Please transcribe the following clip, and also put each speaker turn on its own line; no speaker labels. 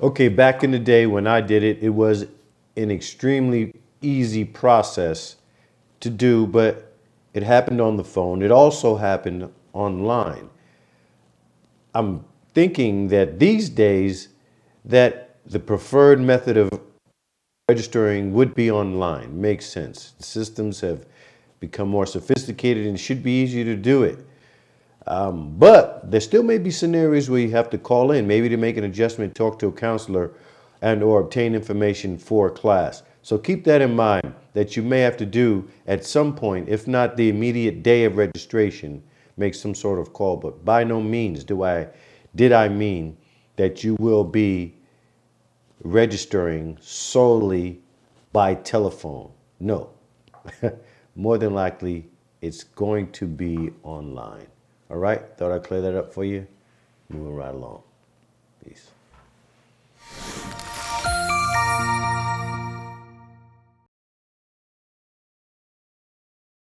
Okay, back in the day when I did it, it was an extremely easy process to do, but it happened on the phone. It also happened online. I'm thinking that these days that the preferred method of registering would be online. Makes sense. Systems have become more sophisticated and it should be easier to do it. But there still may be scenarios where you have to call in, maybe to make an adjustment, talk to a counselor, and or obtain information for a class. So keep that in mind that you may have to do at some point, if not the immediate day of registration, make some sort of call. But by no means did I mean that you will be registering solely by telephone. No. More than likely, it's going to be online. All right? Thought I'd clear that up for you. Moving right along. Peace.